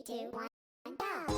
2, 1, go!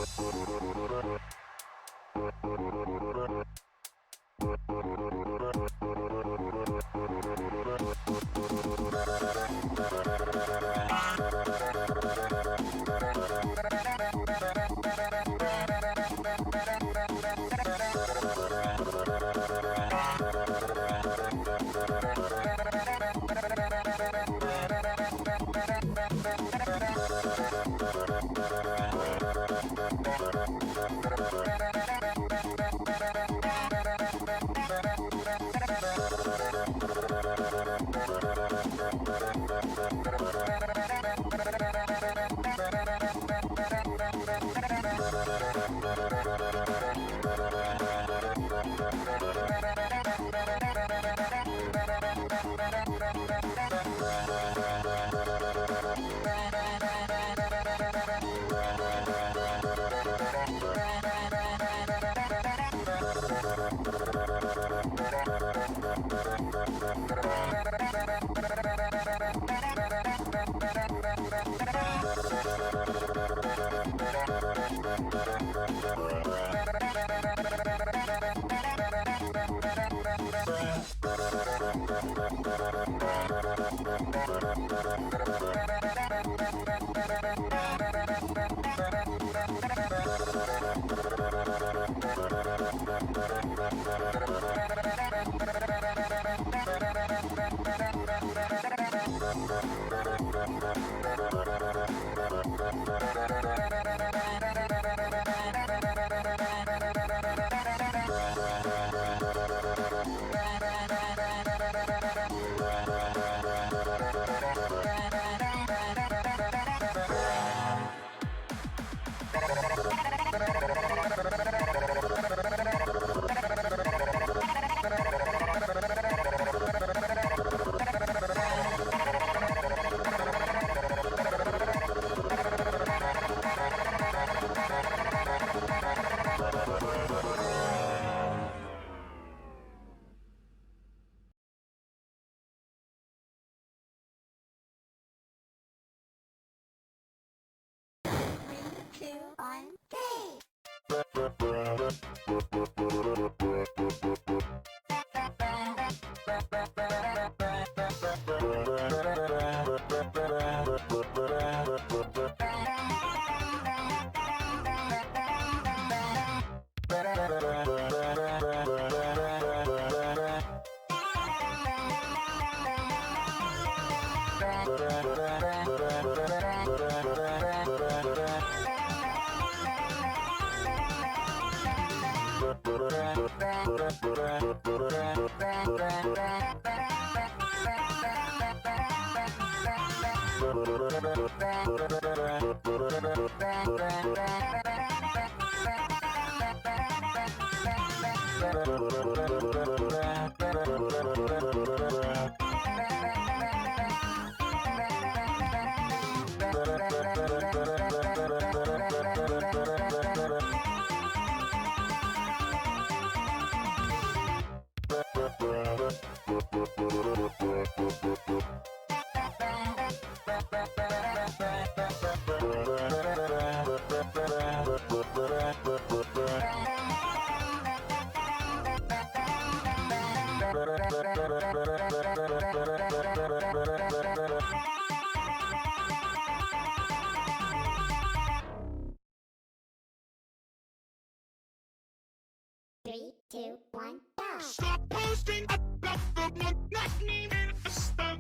Three, two, one, go! Stop posting about the monotony in the stuff.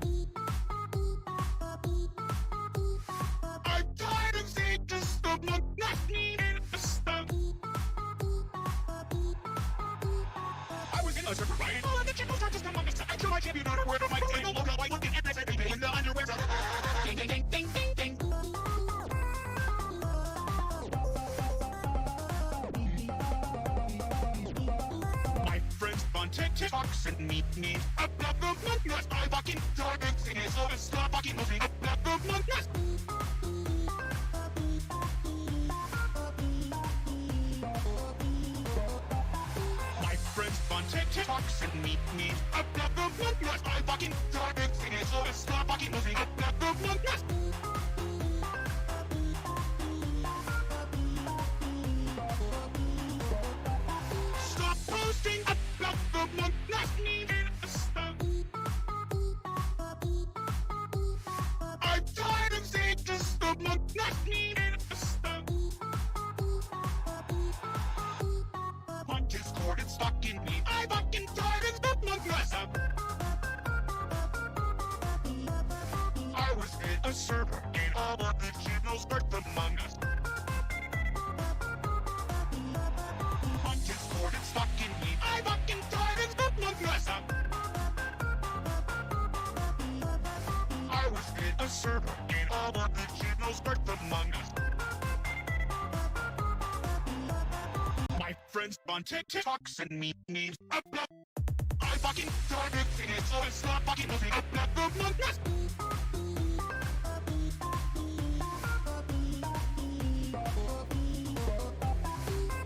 I'm tired of seeing just the monotony in the stuff. I was in a circle right. All of the chicks are just among us. I kill my champion on a word on my table. Look out, looking at this every day when the underwear's up. Ding, ding, ding, ding, ding, ding. TikToks and me about the month. I fucking started singing, so stop fucking moving about the month. My friends on TikToks and me about the month. I fucking started singing, so stop fucking moving about the month. the server. Gain all of the channels, start among us. My friends on TikTok send me memes. I fucking started singing, so it's not fucking nothing. Among Us.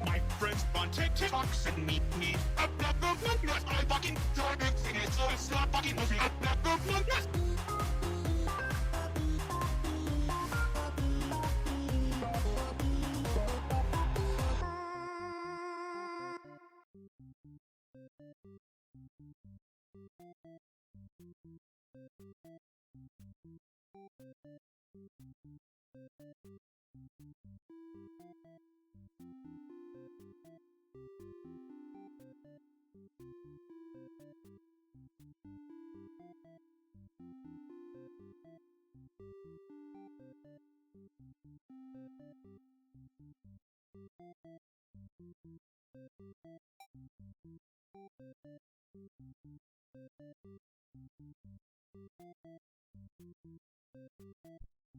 My friends on TikTok send me memes. Among Us. I fucking started singing, so it's not fucking nothing. Among Us.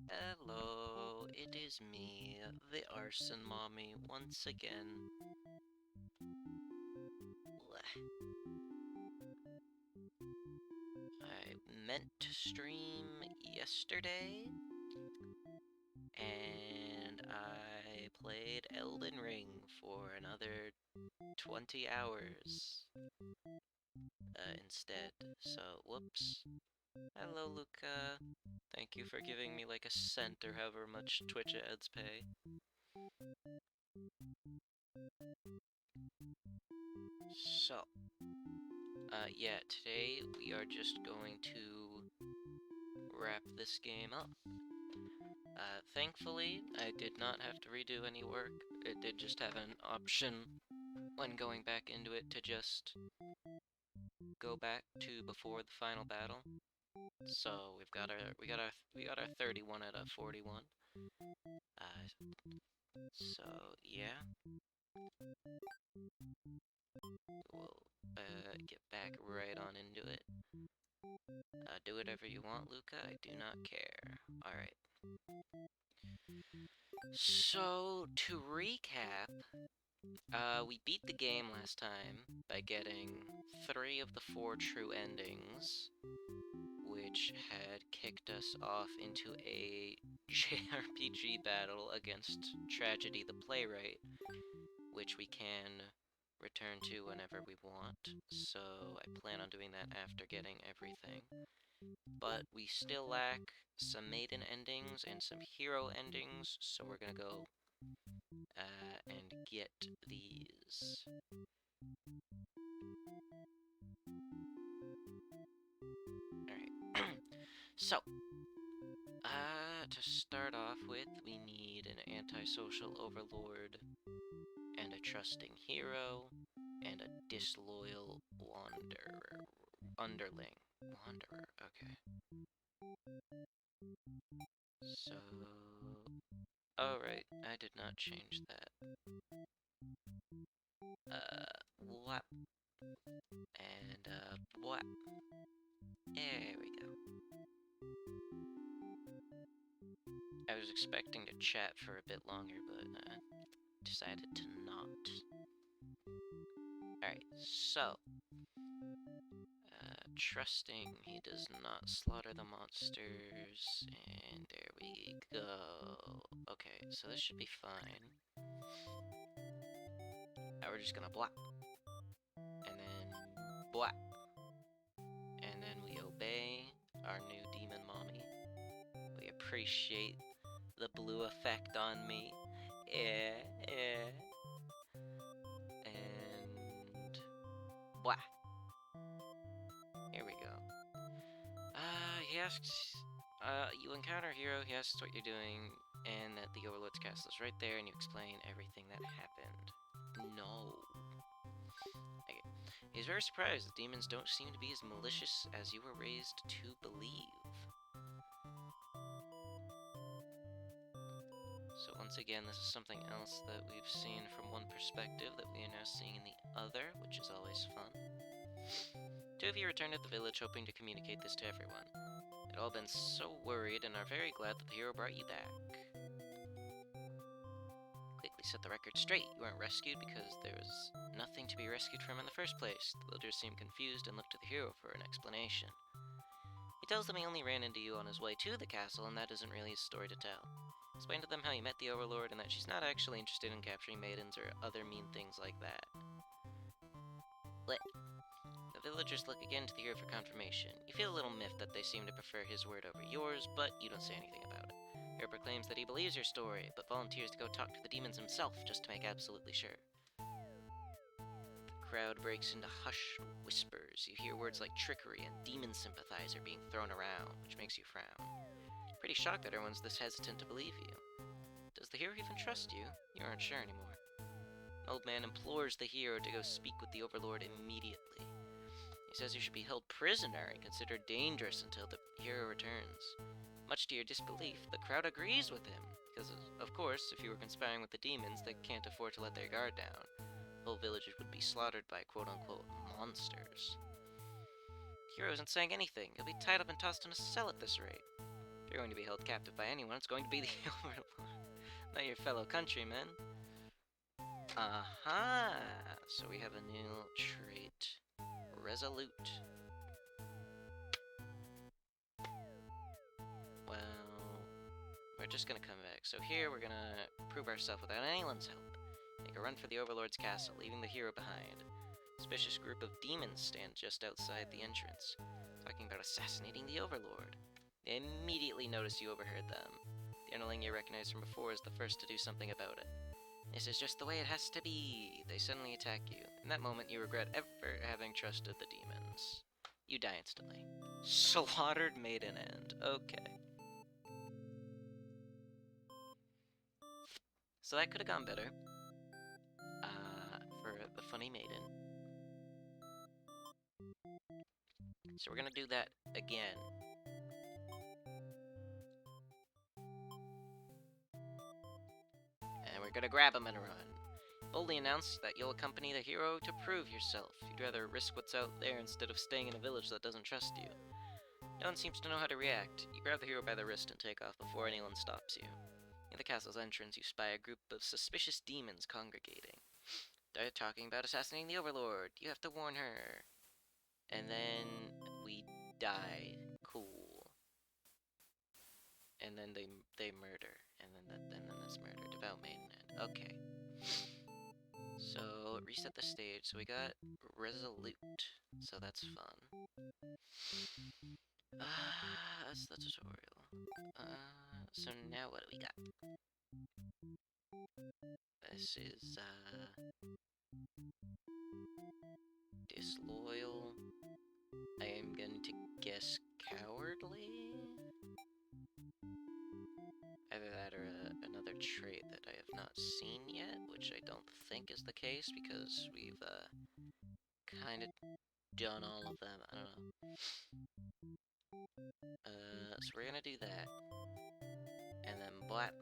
Hello, it is me, the Arson Mommy, once again. I meant to stream yesterday, and I played Elden Ring for another 20 hours instead, so whoops. Hello, Luca. Thank you for giving me like a cent or however much Twitch ads pay. So, yeah, today we are just going to wrap this game up. Thankfully, I did not have to redo any work. It did just have an option when going back into it to just go back to before the final battle. So we got our 31 out of 41. So yeah, we'll get back right on into it. Do whatever you want, Luca. I do not care. All right. So to recap, we beat the game last time by getting 3 of the 4 true endings, which had kicked us off into a JRPG battle against Tragedy the Playwright, which we can return to whenever we want, so I plan on doing that after getting everything. But we still lack some maiden endings and some hero endings, so we're gonna go and get these. Alright. So, to start off with, we need an antisocial overlord, and a trusting hero, and a disloyal underling. Wanderer, okay. So... oh right, I did not change that. Whap. And, whap. There we go. I was expecting to chat for a bit longer, but, decided to not. Alright, so... trusting he does not slaughter the monsters, and there we go. Okay, so this should be fine. Now we're just gonna blap. And then blap. And then we obey our new demon mommy. We appreciate the blue effect on me. Yeah. And blah. Here we go. He asks, you encounter a hero, he asks what you're doing, and that the Overlord's castle is right there, and you explain everything that happened. No. Okay. He's very surprised the demons don't seem to be as malicious as you were raised to believe. So once again, this is something else that we've seen from one perspective that we are now seeing in the other, which is always fun. 2 of you returned to the village hoping to communicate this to everyone. You'd all been so worried and are very glad that the hero brought you back. Quickly set the record straight. You weren't rescued because there was nothing to be rescued from in the first place. The villagers seemed confused and looked to the hero for an explanation. He tells them he only ran into you on his way to the castle, and that isn't really his story to tell. Explain to them how you met the Overlord and that she's not actually interested in capturing maidens or other mean things like that. Lit. The villagers look again to the hero for confirmation. You feel a little miffed that they seem to prefer his word over yours, but you don't say anything about it. The hero proclaims that he believes your story, but volunteers to go talk to the demons himself just to make absolutely sure. The crowd breaks into hushed whispers. You hear words like trickery and demon sympathizer being thrown around, which makes you frown. Pretty shocked that everyone's this hesitant to believe you. Does the hero even trust you? You aren't sure anymore. An old man implores the hero to go speak with the Overlord immediately. He says you should be held prisoner and considered dangerous until the hero returns. Much to your disbelief, the crowd agrees with him, because, of course, if you were conspiring with the demons, they can't afford to let their guard down. Whole villages would be slaughtered by quote-unquote monsters. The hero isn't saying anything. He'll be tied up and tossed in a cell at this rate. If you're going to be held captive by anyone, it's going to be the Overlord, not your fellow countrymen. Aha! So we have a new trait. Resolute. Well, we're just gonna come back. So here we're gonna prove ourselves without anyone's help. Make a run for the Overlord's castle, leaving the hero behind. A suspicious group of demons stand just outside the entrance, talking about assassinating the Overlord. They immediately notice you overheard them. The underling you recognize from before is the first to do something about it. This is just the way it has to be. They suddenly attack you. In that moment, you regret ever having trusted the demons. You die instantly. Slaughtered maiden end. Okay. So that could have gone better. For the funny maiden. So we're gonna do that again. And we're gonna grab him and run. Boldly announce that you'll accompany the hero to prove yourself. You'd rather risk what's out there instead of staying in a village that doesn't trust you. No one seems to know how to react. You grab the hero by the wrist and take off before anyone stops you. Near the castle's entrance, you spy a group of suspicious demons congregating. They're talking about assassinating the Overlord. You have to warn her. And then we die. Cool. And then they murder. And then this murder. Devout maiden end. Okay. So reset the stage. So we got resolute. So that's fun. That's the tutorial. So now what do we got? This is disloyal. I am going to guess cowardly? Either that or another trait that I have not seen yet, which I don't think is the case because we've kind of done all of them. I don't know. So we're gonna do that. And then blap.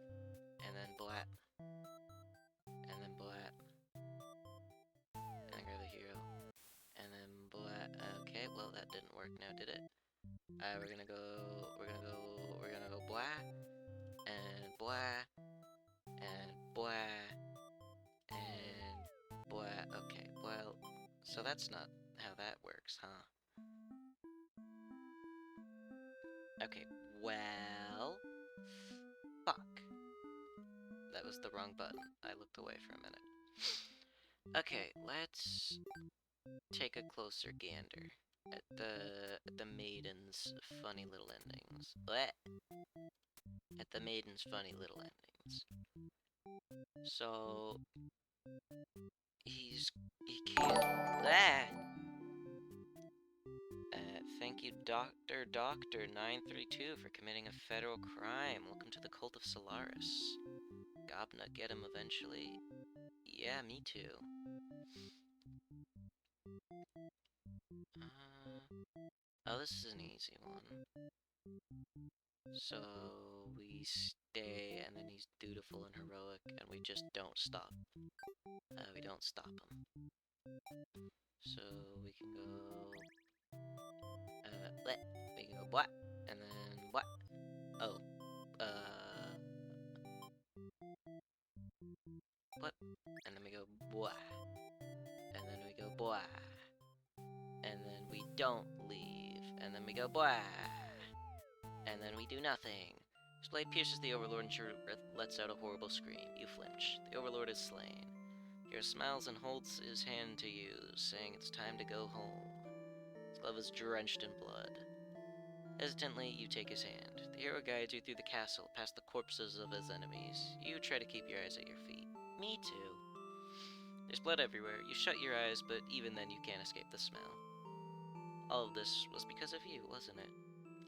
And then blap. And then blap. And then grab the hero. And then blap. Okay, well that didn't work now, did it? We're gonna go blah. And blah. And blah. And blah. Okay, well, so that's not how that works, huh? Okay, well, fuck. That was the wrong button. I looked away for a minute. Okay, let's take a closer gander at the maiden's funny little endings. Blech. At the maiden's funny little endings. So he can't. Ah! Thank you, Doctor 932, for committing a federal crime. Welcome to the cult of Solaris. Gobna, get him eventually. Yeah, me too. Oh, this is an easy one. So we stay, and then he's dutiful and heroic, and we just don't stop. We don't stop him. So we can go. We can go what? And then what? Oh, what? And then we go, blah. And then we go, blah. And then we don't leave. And then we go, blah. And then we do nothing. His blade pierces the Overlord and she lets out a horrible scream. You flinch. The Overlord is slain. Hero smiles and holds his hand to you, saying it's time to go home. His glove is drenched in blood. Hesitantly, you take his hand. The hero guides you through the castle, past the corpses of his enemies. You try to keep your eyes at your feet. Me too. There's blood everywhere. You shut your eyes, but even then you can't escape the smell. All of this was because of you, wasn't it?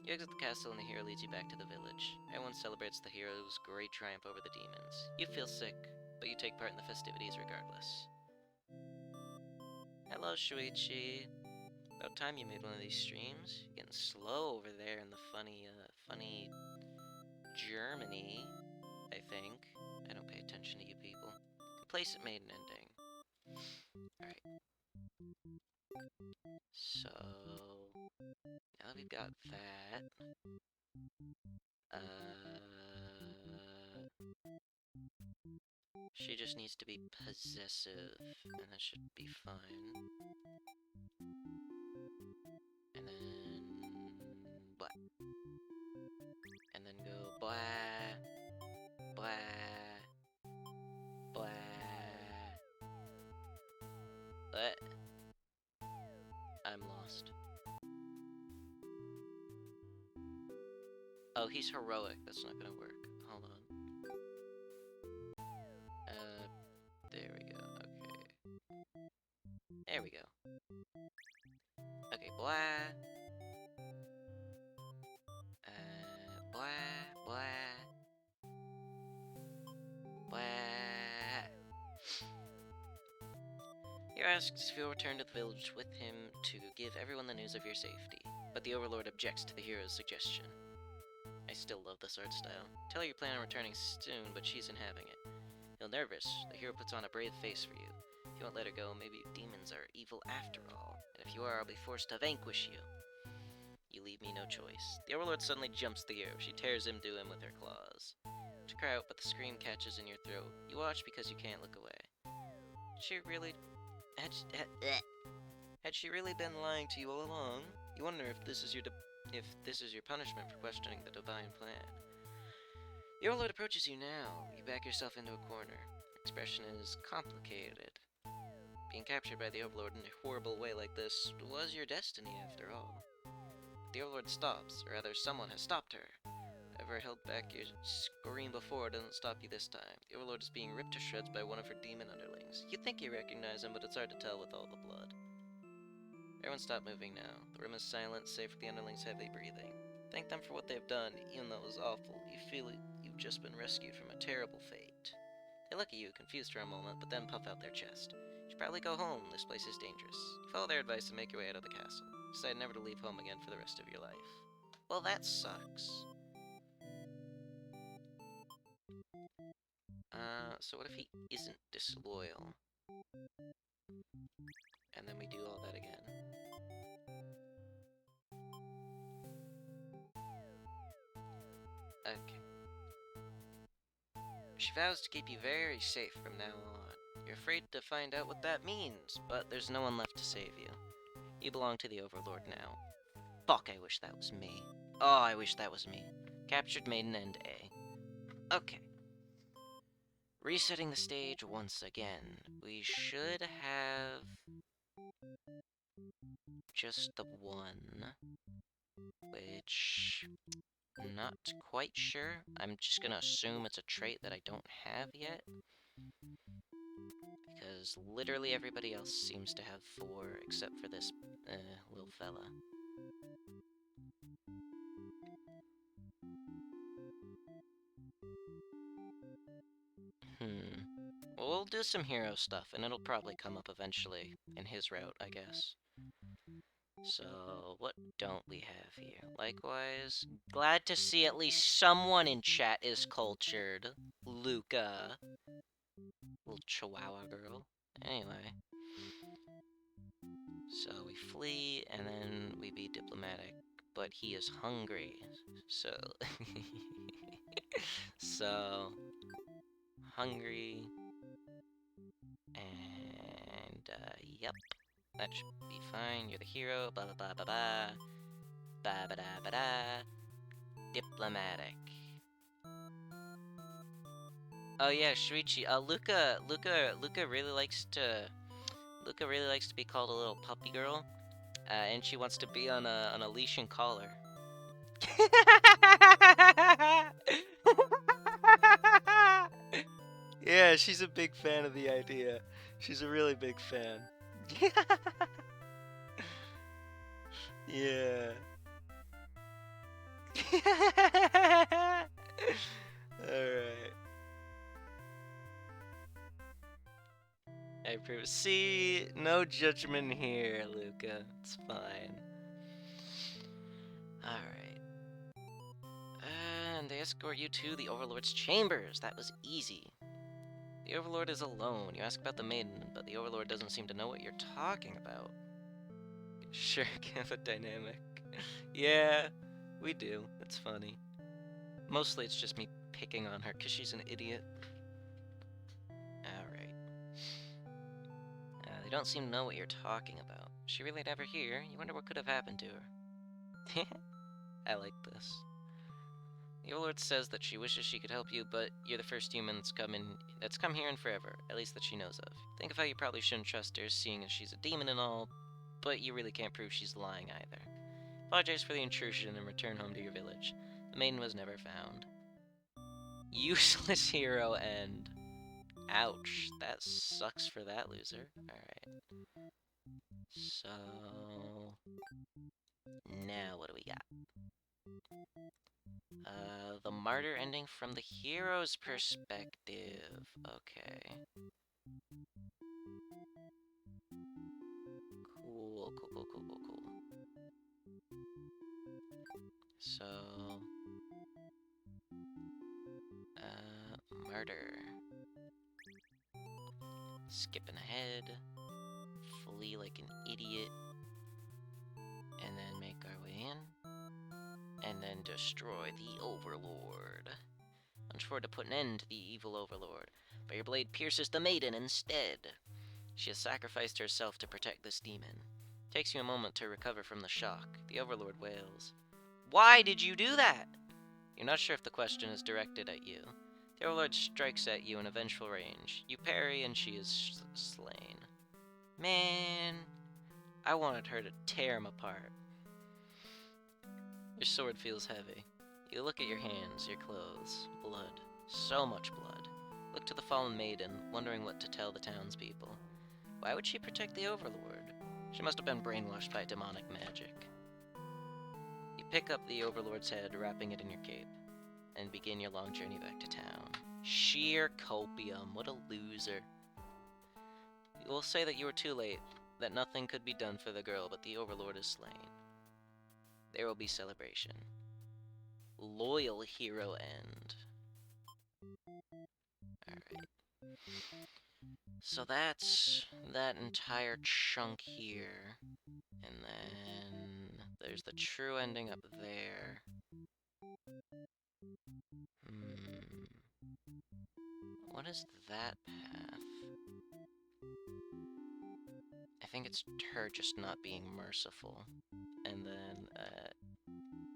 You exit the castle and the hero leads you back to the village. Everyone celebrates the hero's great triumph over the demons. You feel sick, but you take part in the festivities regardless. Hello, Shuichi. About time you made one of these streams. You're getting slow over there in the funny Germany, I think. I don't pay attention to you people. Complacent maiden ending. Alright. So, now that we've got that, she just needs to be possessive, and that should be fine. And then, blah. And then go, blah, blah, blah. What? I'm lost. Oh, he's heroic. That's not gonna work. Hold on. There we go. Okay. There we go. Okay, blah. Blah, blah. Blah. Hero asks if you'll return to the village with him to give everyone the news of your safety, but the Overlord objects to the hero's suggestion. I still love this art style. Tell her you plan on returning soon, but she isn't having it. Feel nervous, the hero puts on a brave face for you. If you won't let her go, maybe demons are evil after all, and if you are, I'll be forced to vanquish you. You leave me no choice. The Overlord suddenly jumps the hero. She tears into him with her claws. You cry out, but the scream catches in your throat. You watch because you can't look away. She really... Had she really been lying to you all along? You wonder if this is your punishment for questioning the divine plan. The Overlord approaches you now. You back yourself into a corner. Your expression is complicated. Being captured by the Overlord in a horrible way like this was your destiny, after all. The Overlord stops, or rather, someone has stopped her. Whatever held back your scream before doesn't stop you this time. The Overlord is being ripped to shreds by one of her demon underlings. You think you recognize him, but it's hard to tell with all the blood. Everyone stop moving now. The room is silent, save for the underlings' heavy breathing. Thank them for what they've done, even though it was awful. You feel you've just been rescued from a terrible fate. They look at you, confused for a moment, but then puff out their chest. You should probably go home. This place is dangerous. You follow their advice and make your way out of the castle. You decide never to leave home again for the rest of your life. Well, that sucks. So what if he isn't disloyal? And then we do all that again. Okay. She vows to keep you very safe from now on. You're afraid to find out what that means, but there's no one left to save you. You belong to the Overlord now. Fuck, I wish that was me. Oh, I wish that was me. Captured Maiden End A. Okay. Resetting the stage once again. We should have just the one, which I'm not quite sure. I'm just gonna assume it's a trait that I don't have yet, because literally everybody else seems to have 4 except for this little fella. Well, we'll do some hero stuff, and it'll probably come up eventually in his route, I guess. So, what don't we have here? Likewise, glad to see at least someone in chat is cultured. Luca. Little chihuahua girl. Anyway. So we flee, and then we be diplomatic. but he is hungry. So, so hungry, and yep, that should be fine. You're the hero. Blah blah blah blah blah. Ba ba da ba da. Diplomatic. Oh yeah, Shuichi. Luca really likes to. Luca really likes to be called a little puppy girl, and she wants to be on a leash and collar. Yeah, she's a big fan of the idea. She's a really big fan. Yeah. Alright. I approve. See, no judgment here, Luca. It's fine. Alright. And they escort you to the Overlord's chambers. That was easy. The Overlord is alone. You ask about the maiden, but the Overlord doesn't seem to know what you're talking about. Sure, kind of a dynamic. Yeah, we do. It's funny. Mostly it's just me picking on her because she's an idiot. Alright. They don't seem to know what you're talking about. She really never here. You wonder what could have happened to her. I like this. The Overlord says that she wishes she could help you, but you're the first human that's come here in forever, at least that she knows of. Think of how you probably shouldn't trust her, seeing as she's a demon and all, but you really can't prove she's lying either. Apologize for the intrusion and return home to your village. The maiden was never found. Useless hero end. Ouch, that sucks for that loser. Alright. So... now what do we got? The martyr ending from the hero's perspective. Okay. Cool. So... martyr. Skipping ahead. Flee like an idiot. And then make our way in. And then destroy the Overlord. Lunge forward to put an end to the evil Overlord, but your blade pierces the maiden instead. She has sacrificed herself to protect this demon. Takes you a moment to recover from the shock. The Overlord wails. Why did you do that? You're not sure if the question is directed at you. The Overlord strikes at you in a vengeful range. You parry and she is slain. Man, I wanted her to tear him apart. Your sword feels heavy. You look at your hands, your clothes. Blood. So much blood. Look to the fallen maiden, wondering what to tell the townspeople. Why would she protect the Overlord? She must have been brainwashed by demonic magic. You pick up the Overlord's head, wrapping it in your cape, and begin your long journey back to town. Sheer copium. What a loser. You will say that you were too late, that nothing could be done for the girl, but the Overlord is slain. There will be celebration. Loyal hero end. Alright. So that's that entire chunk here. And then there's the true ending up there. What is that path? I think it's her just not being merciful. And then,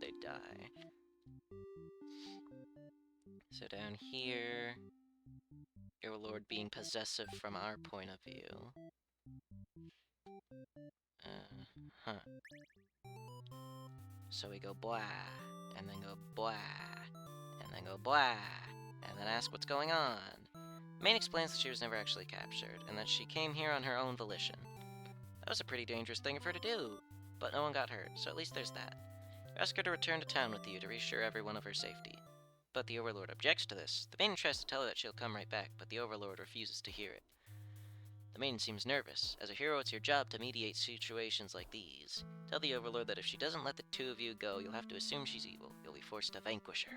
they die. So down here, Overlord being possessive from our point of view. So we go blah, and then go blah, and then go blah, and then ask what's going on. Main explains that she was never actually captured, and that she came here on her own volition. That was a pretty dangerous thing for her to do, but no one got hurt, so at least there's that. You ask her to return to town with you to reassure everyone of her safety. But the Overlord objects to this. The maiden tries to tell her that she'll come right back, but the Overlord refuses to hear it. The maiden seems nervous. As a hero, it's your job to mediate situations like these. Tell the Overlord that if she doesn't let the two of you go, you'll have to assume she's evil. You'll be forced to vanquish her.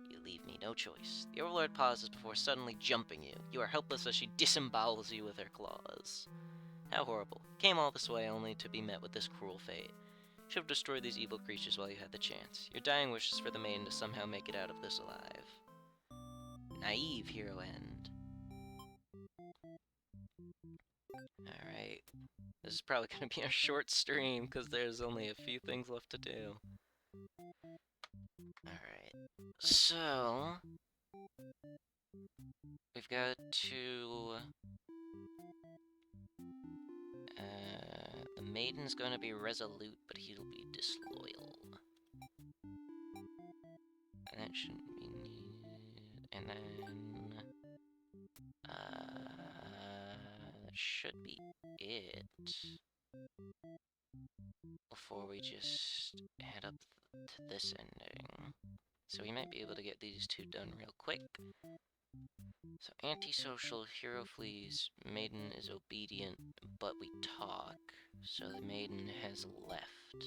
You leave me no choice. The Overlord pauses before suddenly jumping you. You are helpless as she disembowels you with her claws. How horrible. Came all this way only to be met with this cruel fate. Should have destroyed these evil creatures while you had the chance. Your dying wish is for the maiden to somehow make it out of this alive. Naive hero end. Alright. This is probably going to be a short stream, because there's only a few things left to do. Alright. So... we've got to... the maiden's going to be resolute, but he'll be disloyal. And that shouldn't be needed. And then... that should be it. Before we just head up to this ending. So we might be able to get these two done real quick. So antisocial, hero flees, maiden is obedient, but we talk. So the maiden has left.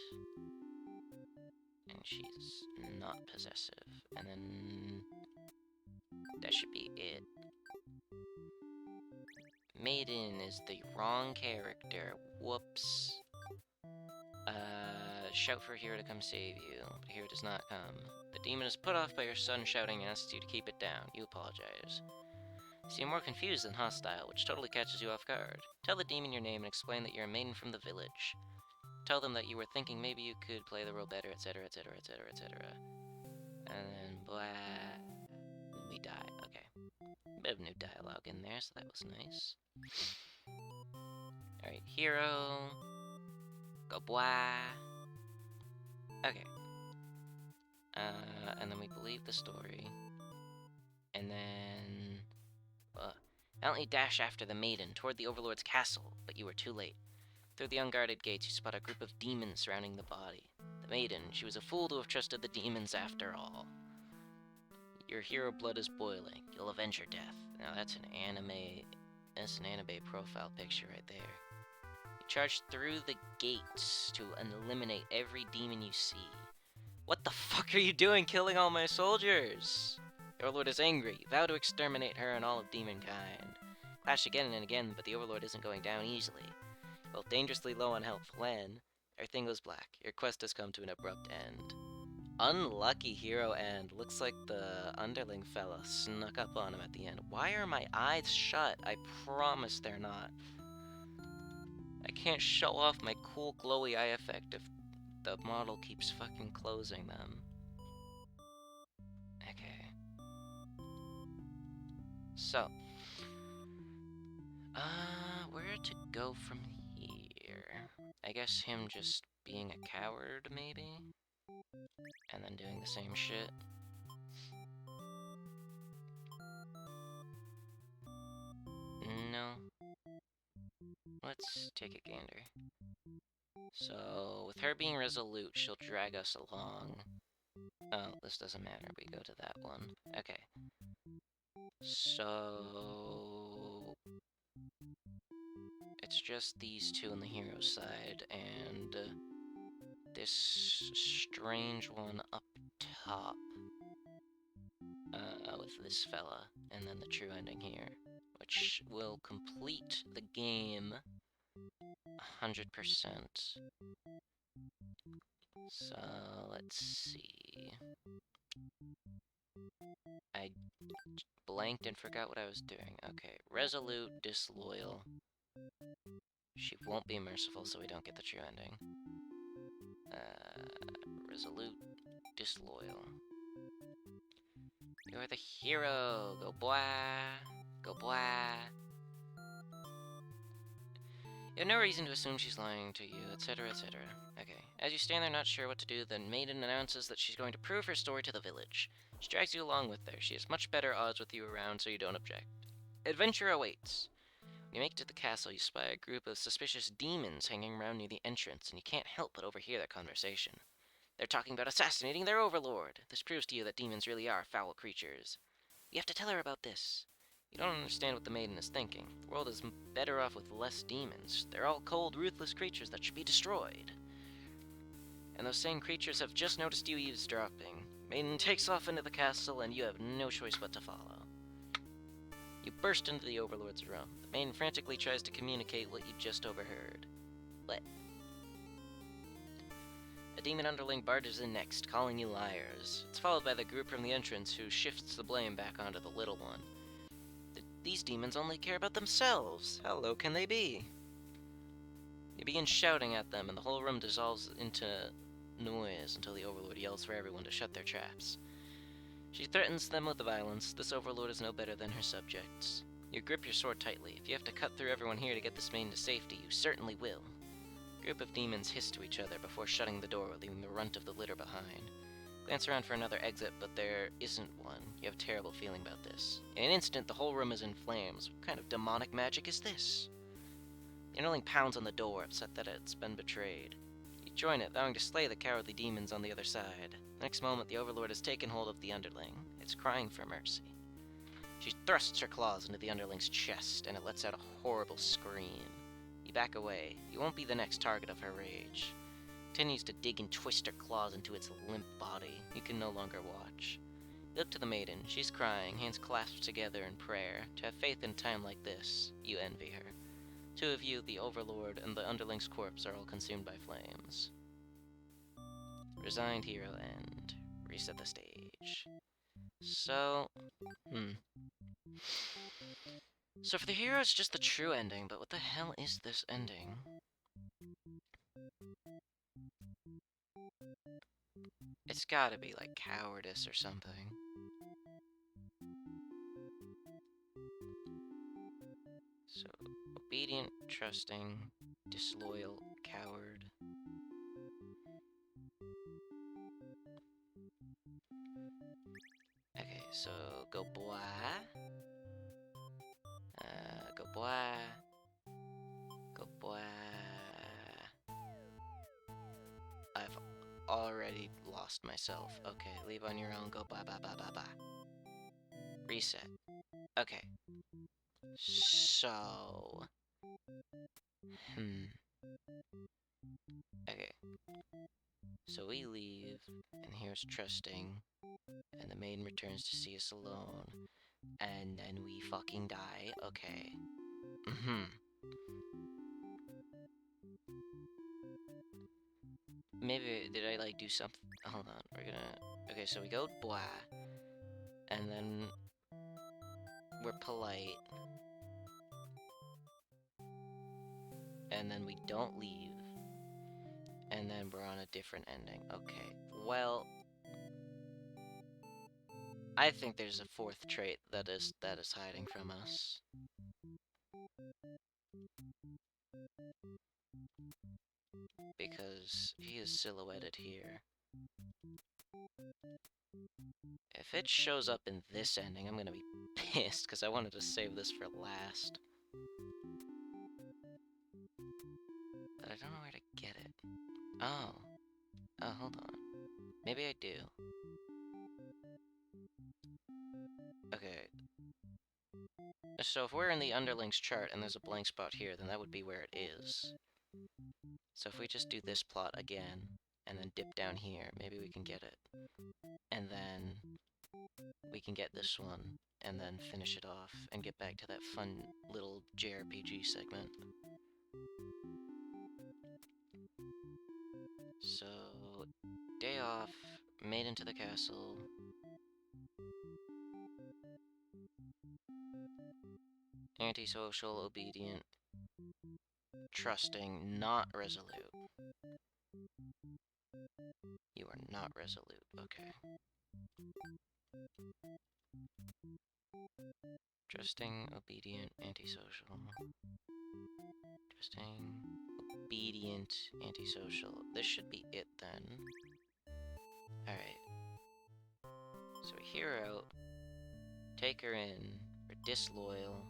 And she's not possessive. And then that should be it. Maiden is the wrong character. Whoops. Shout for hero to come save you. But hero does not come. The demon is put off by your son shouting and asks you to keep it down. You apologize. You seem more confused than hostile, which totally catches you off guard. Tell the demon your name and explain that you're a maiden from the village. Tell them that you were thinking maybe you could play the role better, etc., etc., etc., etc. And then, blah. Then we die. Okay. Bit of new dialogue in there, so that was nice. Alright, hero. Go boy. Okay. And then we believe the story. And then... Valiantly dash after the maiden toward the Overlord's castle, but you were too late. Through the unguarded gates, you spot a group of demons surrounding the body. The maiden, she was a fool to have trusted the demons after all. Your hero blood is boiling. You'll avenge her death. Now that's an anime profile picture right there. You charge through the gates to eliminate every demon you see. What the fuck are you doing killing all my soldiers? The Overlord is angry. You vow to exterminate her and all of demonkind. Clash again and again, but the Overlord isn't going down easily. Well, dangerously low on health when everything goes black. Your quest has come to an abrupt end. Unlucky hero end. Looks like the underling fella snuck up on him at the end. Why are my eyes shut? I promise they're not. I can't show off my cool glowy eye effect if the model keeps fucking closing them. Okay. So. Where to go from here? I guess him just being a coward, maybe? And then doing the same shit. No. Let's take a gander. So, with her being resolute, she'll drag us along. Oh, this doesn't matter. We go to that one. Okay. So... it's just these two on the hero side, and this strange one up top. With this fella, and then the true ending here, which will complete the game 100%. So, let's see. I blanked and forgot what I was doing. Okay, resolute, disloyal. She won't be merciful, so we don't get the true ending. Resolute, disloyal. You're the hero! Go boy! Go boy! You have no reason to assume she's lying to you, etc., etc. Okay. As you stand there not sure what to do, the maiden announces that she's going to prove her story to the village. She drags you along with her. She has much better odds with you around, so you don't object. Adventure awaits! When you make it to the castle, you spy a group of suspicious demons hanging around near the entrance, and you can't help but overhear their conversation. They're talking about assassinating their overlord. This proves to you that demons really are foul creatures. You have to tell her about this. You don't understand what the maiden is thinking. The world is better off with less demons. They're all cold, ruthless creatures that should be destroyed. And those same creatures have just noticed you eavesdropping. Maiden takes off into the castle, and you have no choice but to follow. You burst into the Overlord's room. The maiden frantically tries to communicate what you just overheard. What? A demon underling barges in next, calling you liars. It's followed by the group from the entrance who shifts the blame back onto the little one. These demons only care about themselves. How low can they be? You begin shouting at them, and the whole room dissolves into noise until the Overlord yells for everyone to shut their traps. She threatens them with violence. This Overlord is no better than her subjects. You grip your sword tightly. If you have to cut through everyone here to get this maiden to safety, you certainly will. A group of demons hiss to each other before shutting the door, leaving the runt of the litter behind. Glance around for another exit, but there isn't one. You have a terrible feeling about this. In an instant, the whole room is in flames. What kind of demonic magic is this? The underling pounds on the door, upset that it's been betrayed. You join it, vowing to slay the cowardly demons on the other side. The next moment, the Overlord has taken hold of the underling. It's crying for mercy. She thrusts her claws into the underling's chest, and it lets out a horrible scream. You back away. You won't be the next target of her rage. Continues to dig and twist her claws into its limp body. You can no longer watch. You look to the maiden. She's crying, hands clasped together in prayer. To have faith in a time like this, you envy her. Two of you, the Overlord and the underling's corpse, are all consumed by flames. Resigned hero end. Reset the stage. So, So for the hero, it's just the true ending, but what the hell is this ending? It's gotta be like cowardice or something. So, obedient, trusting, disloyal, coward. Okay, so go bois. Go bois. Go bois. I've already lost myself. Okay, leave on your own, go bye bye bye bye bye. Reset. Okay. So... Okay. So we leave, and here's trusting, and the maiden returns to see us alone, and then we fucking die. Okay. Maybe, did I, like, do something? Hold on, we're gonna... Okay, so we go bois, and then we're polite, and then we don't leave, and then we're on a different ending. Okay, well... I think there's a fourth trait that is hiding from us. Because he is silhouetted here. If it shows up in this ending, I'm gonna be pissed, because I wanted to save this for last. But I don't know where to get it. Oh. Oh, hold on. Maybe I do. Okay. So if we're in the underlings chart and there's a blank spot here, then that would be where it is. So if we just do this plot again, and then dip down here, maybe we can get it. And then we can get this one, and then finish it off, and get back to that fun little JRPG segment. So, day off, made into the castle. Antisocial, obedient, trusting, not resolute. You are not resolute, okay. Trusting, obedient, antisocial. Trusting, obedient, antisocial. This should be it then. Alright. So we hear her out. Take her in. We're disloyal.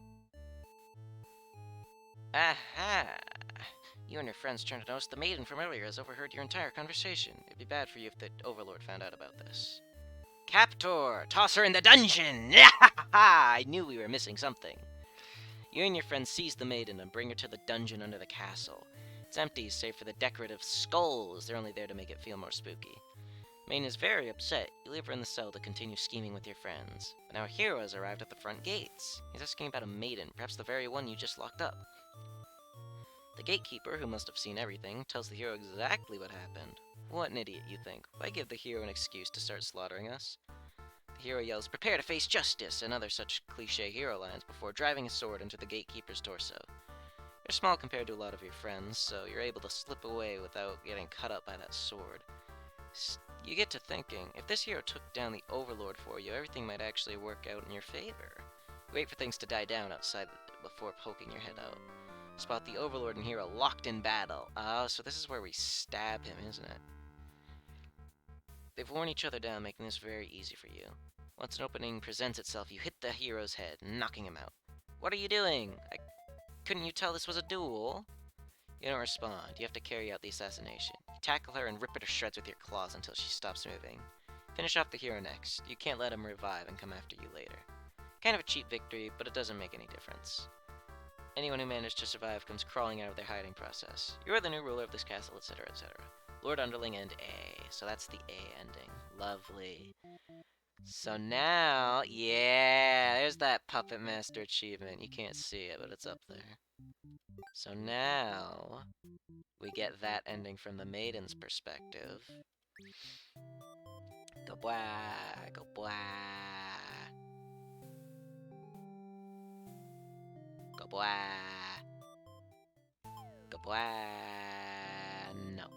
Aha! You and your friends turned to notice the maiden from earlier has overheard your entire conversation. It'd be bad for you if the Overlord found out about this. Captor! Toss her in the dungeon! I knew we were missing something. You and your friends seize the maiden and bring her to the dungeon under the castle. It's empty, save for the decorative skulls. They're only there to make it feel more spooky. Maiden is very upset. You leave her in the cell to continue scheming with your friends. But now a hero has arrived at the front gates. He's asking about a maiden, perhaps the very one you just locked up. The gatekeeper, who must have seen everything, tells the hero exactly what happened. What an idiot, you think. Why give the hero an excuse to start slaughtering us? The hero yells, "Prepare to face justice," and other such cliche hero lines before driving his sword into the gatekeeper's torso. You're small compared to a lot of your friends, so you're able to slip away without getting cut up by that sword. You get to thinking, if this hero took down the Overlord for you, everything might actually work out in your favor. You wait for things to die down outside before poking your head out. Spot the Overlord and hero locked in battle. Oh, so this is where we stab him, isn't it? They've worn each other down, making this very easy for you. Once an opening presents itself, you hit the hero's head, knocking him out. What are you doing? Couldn't you tell this was a duel? You don't respond. You have to carry out the assassination. You tackle her and rip her to shreds with your claws until she stops moving. Finish off the hero next. You can't let him revive and come after you later. Kind of a cheap victory, but it doesn't make any difference. Anyone who managed to survive comes crawling out of their hiding process. You are the new ruler of this castle, etc., etc. Lord Underling and A. So that's the A ending. Lovely. So now, yeah, there's that Puppet Master achievement. You can't see it, but it's up there. So now, we get that ending from the maiden's perspective. Go blah, go blah. Go blah. Go blah. No.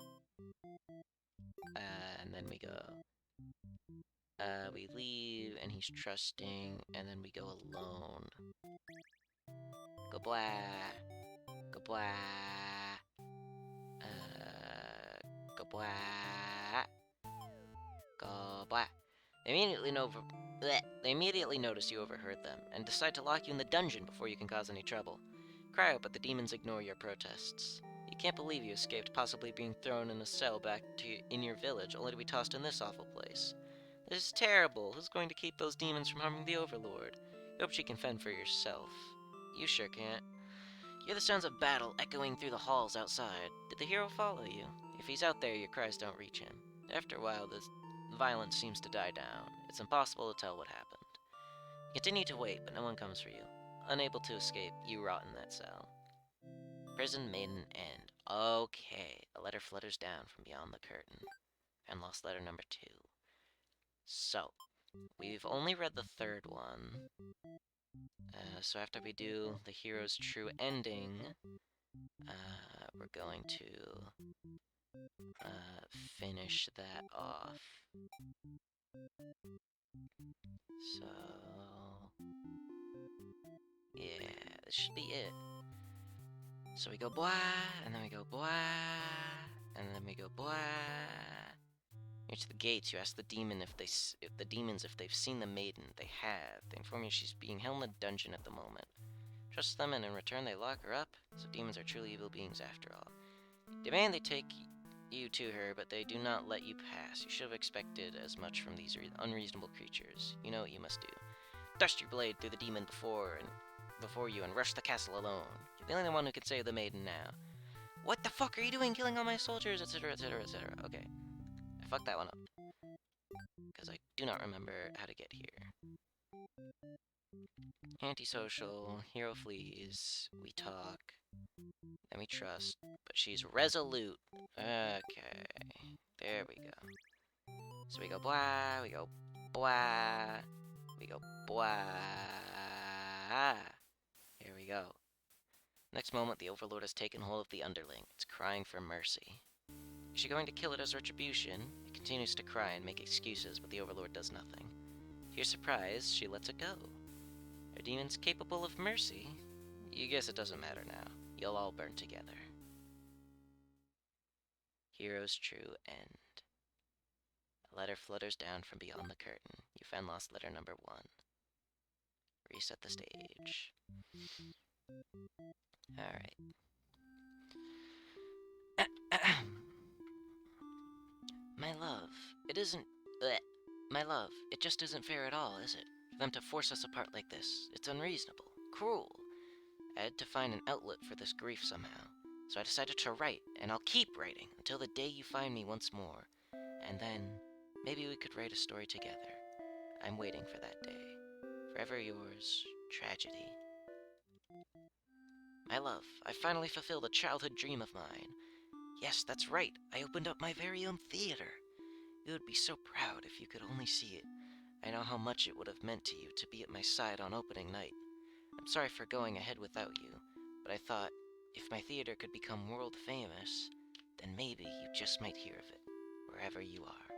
And then we go. We leave, and he's trusting, and then we go alone. Go blah. Go blah. Go blah. Go blah. They immediately notice you overheard them, and decide to lock you in the dungeon before you can cause any trouble. Cry out, but the demons ignore your protests. You can't believe you escaped, possibly being thrown in a cell back in your village, only to be tossed in this awful place. This is terrible. Who's going to keep those demons from harming the Overlord? You hope she can fend for herself. You sure can't. You hear the sounds of battle echoing through the halls outside. Did the hero follow you? If he's out there, your cries don't reach him. After a while, the violence seems to die down. It's impossible to tell what happened. You continue to wait, but no one comes for you. Unable to escape, you rot in that cell. Prison Maiden End. Okay, a letter flutters down from beyond the curtain. And lost letter number 2. So, we've only read the third one. So after we do the hero's true ending, we're going to finish that off. So, yeah, this should be it. So we go blah, and then we go blah, and then we go blah. Near to the gates, you ask the demons if they've seen the maiden. They have. They inform you she's being held in a dungeon at the moment. Trust them, and in return they lock her up. So demons are truly evil beings after all. Demand they take you to her, but they do not let you pass. You should have expected as much from these unreasonable creatures. You know what you must do. Thrust your blade through the demon before you and rush the castle alone. You're the only one who can save the maiden now. What the fuck are you doing, killing all my soldiers, etc., etc., etc. Okay, I fucked that one up. Because I do not remember how to get here. Antisocial, hero flees, we talk, then we trust, but she's resolute. Okay, there we go. So we go blah, we go blah, we go blah. Here we go. Next moment, the Overlord has taken hold of the underling. It's crying for mercy. Is she going to kill it as retribution? It continues to cry and make excuses, but the Overlord does nothing. To your surprise, she lets it go. Are demons capable of mercy? You guess it doesn't matter now. You'll all burn together. Hero's true end. A letter flutters down from beyond the curtain. You found lost letter number 1. Reset the stage. Alright. My love, it isn't... My love, it just isn't fair at all, is it? For them to force us apart like this. It's unreasonable. Cruel. I had to find an outlet for this grief somehow. So I decided to write, and I'll keep writing until the day you find me once more. And then, maybe we could write a story together. I'm waiting for that day. Forever yours, Tragedy. My love, I finally fulfilled a childhood dream of mine. Yes, that's right, I opened up my very own theater. You would be so proud if you could only see it. I know how much it would have meant to you to be at my side on opening night. I'm sorry for going ahead without you, but I thought, if my theater could become world famous, then maybe you just might hear of it, wherever you are.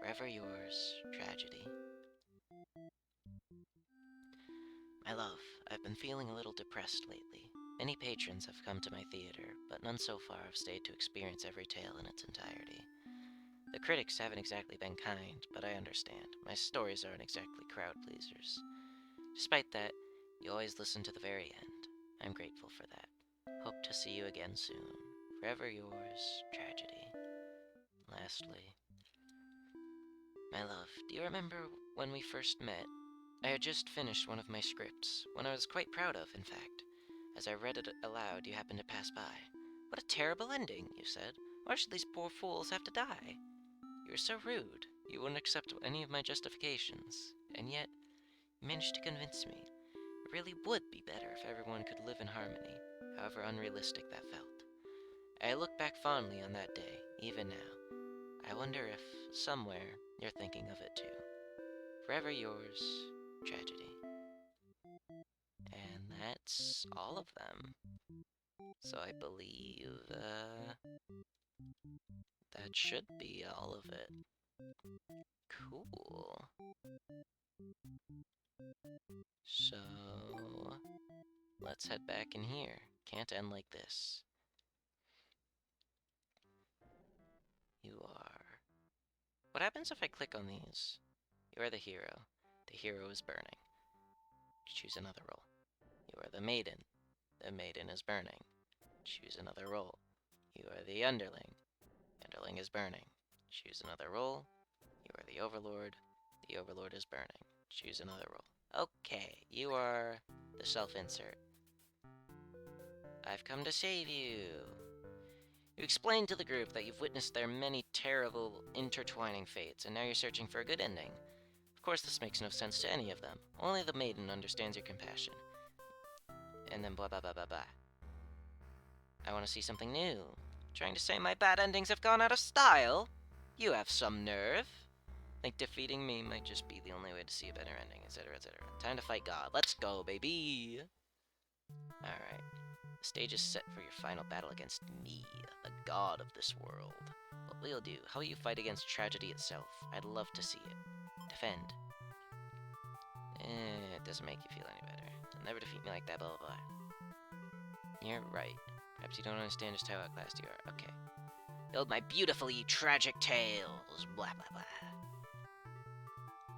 Forever yours, Tragedy. My love, I've been feeling a little depressed lately. Many patrons have come to my theater, but none so far have stayed to experience every tale in its entirety. The critics haven't exactly been kind, but I understand. My stories aren't exactly crowd pleasers. Despite that, you always listen to the very end. I'm grateful for that. Hope to see you again soon. Forever yours, Tragedy. Lastly, my love, do you remember when we first met? I had just finished one of my scripts, one I was quite proud of, in fact. As I read it aloud, you happened to pass by. What a terrible ending, you said. Why should these poor fools have to die? You were so rude. You wouldn't accept any of my justifications. And yet, you managed to convince me. It really would be better if everyone could live in harmony, however unrealistic that felt. I look back fondly on that day, even now. I wonder if, somewhere, you're thinking of it too. Forever yours, Tragedy. And that's all of them. So I believe, that should be all of it. Cool. So, let's head back in here. Can't end like this. You are... What happens if I click on these? You are the hero. The hero is burning. Choose another role. You are the maiden. The maiden is burning. Choose another role. You are the underling. Underling is burning. Choose another role. You are the overlord. The overlord is burning. Choose another role. Okay, you are the self-insert. I've come to save you. You explained to the group that you've witnessed their many terrible intertwining fates, and now you're searching for a good ending. Of course, this makes no sense to any of them. Only the maiden understands your compassion. And then blah blah blah blah blah. I want to see something new. Trying to say my bad endings have gone out of style? You have some nerve. Think defeating me might just be the only way to see a better ending, etc., etc. Time to fight God. Let's go, baby! Alright. The stage is set for your final battle against me, the god of this world. What will you do? How will you fight against tragedy itself? I'd love to see it. Defend. It doesn't make you feel any better. You'll never defeat me like that, blah blah blah. You're right. Perhaps you don't understand just how outclassed you are. Okay. Build my beautifully tragic tales, blah blah blah.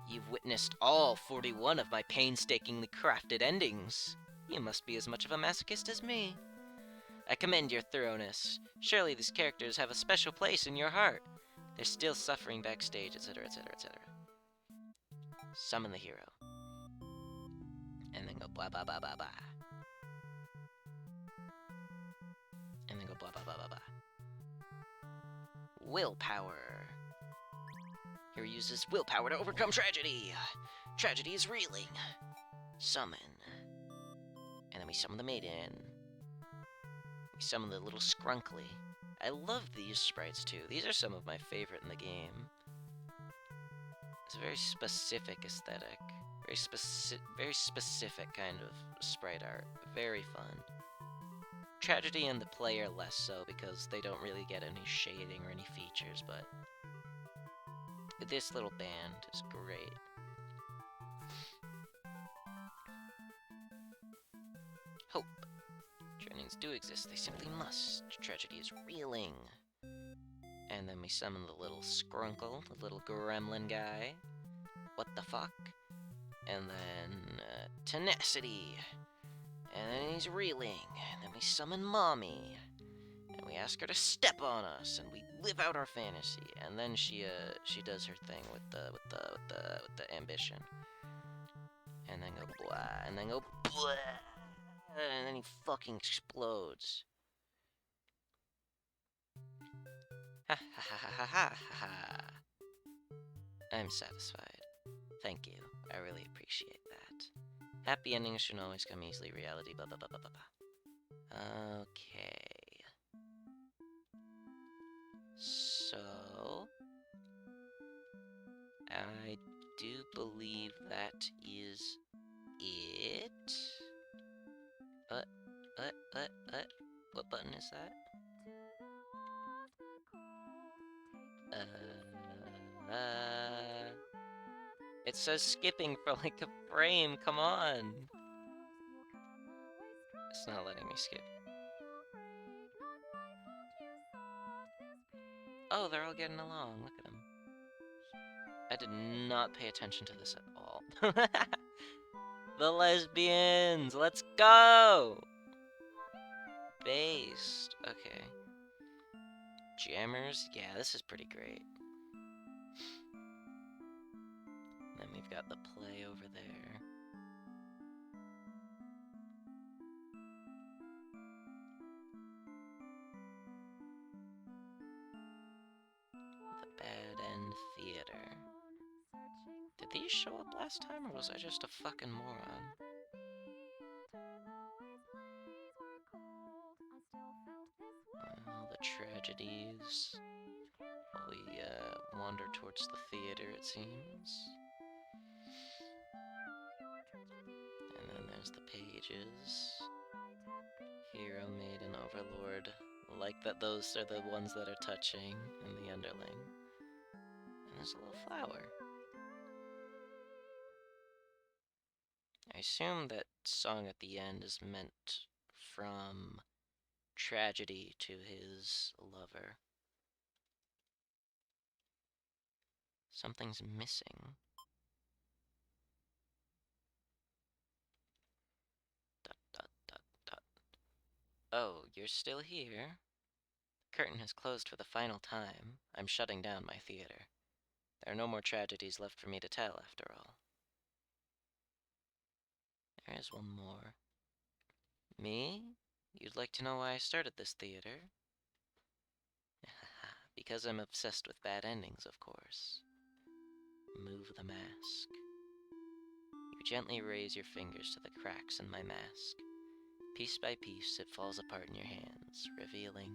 You've witnessed all 41 of my painstakingly crafted endings. You must be as much of a masochist as me. I commend your thoroughness. Surely these characters have a special place in your heart. They're still suffering backstage, etc., etc., etc. Summon the hero. And then go blah blah blah blah blah. And then go blah blah blah blah blah. Willpower. Hero uses willpower to overcome tragedy. Tragedy is reeling. Summon. And then we summon the maiden. We summon the little scrunkly. I love these sprites too. These are some of my favorite in the game. It's a very specific aesthetic. Very specific kind of sprite art. Very fun. Tragedy and the player less so because they don't really get any shading or any features, but this little band is great. Hope. Trainings do exist, they simply must. Tragedy is reeling. And then we summon the little scrunkle, the little gremlin guy. What the fuck? And then tenacity. And then he's reeling. And then we summon mommy. And we ask her to step on us, and we live out our fantasy. And then she does her thing with the ambition. And then go blah, and then go blah, and then he fucking explodes. Ha ha ha ha ha ha ha. I'm satisfied. Thank you. I really appreciate that. Happy endings should always come easily. Reality. Blah blah blah blah blah blah. Okay. So, I do believe that is it. Uh, what button is that? It says skipping for like a frame, come on! It's not letting me skip. Oh, they're all getting along, look at them. I did not pay attention to this at all. The lesbians, let's go! Based, okay. Jammers, yeah, this is pretty great. Then we've got the play over there. The Badend Theater. Did these show up last time, or was I just a fucking moron? Well, the tragedies. While we wander towards the theater, it seems. And then there's the pages. Hero, Maiden, Overlord. Like that those are the ones that are touching, and the underling. And there's a little flower. I assume that song at the end is meant from tragedy to his lover. Something's missing. Dot, dot, dot, dot. Oh, you're still here? The curtain has closed for the final time. I'm shutting down my theater. There are no more tragedies left for me to tell, after all. There is one more. Me? You'd like to know why I started this theater? Because I'm obsessed with bad endings, of course. Move the mask. You gently raise your fingers to the cracks in my mask. Piece by piece, it falls apart in your hands, revealing...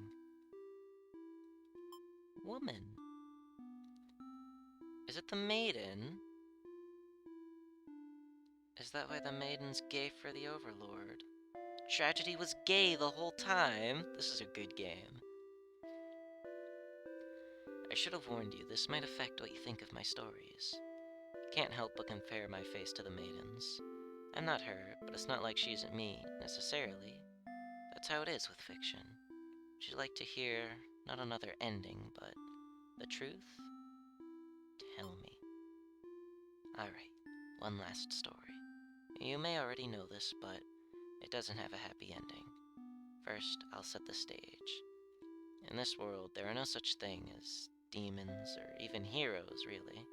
woman. Is it the maiden? Is that why the maiden's gay for the Overlord? Tragedy was gay the whole time. This is a good game. I should have warned you, this might affect what you think of my stories. You can't help but compare my face to the maiden's. I'm not her, but it's not like she isn't me, necessarily. That's how it is with fiction. Would you like to hear, not another ending, but the truth? Tell me. Alright, one last story. You may already know this, but it doesn't have a happy ending. First, I'll set the stage. In this world, there are no such thing as demons or even heroes, really.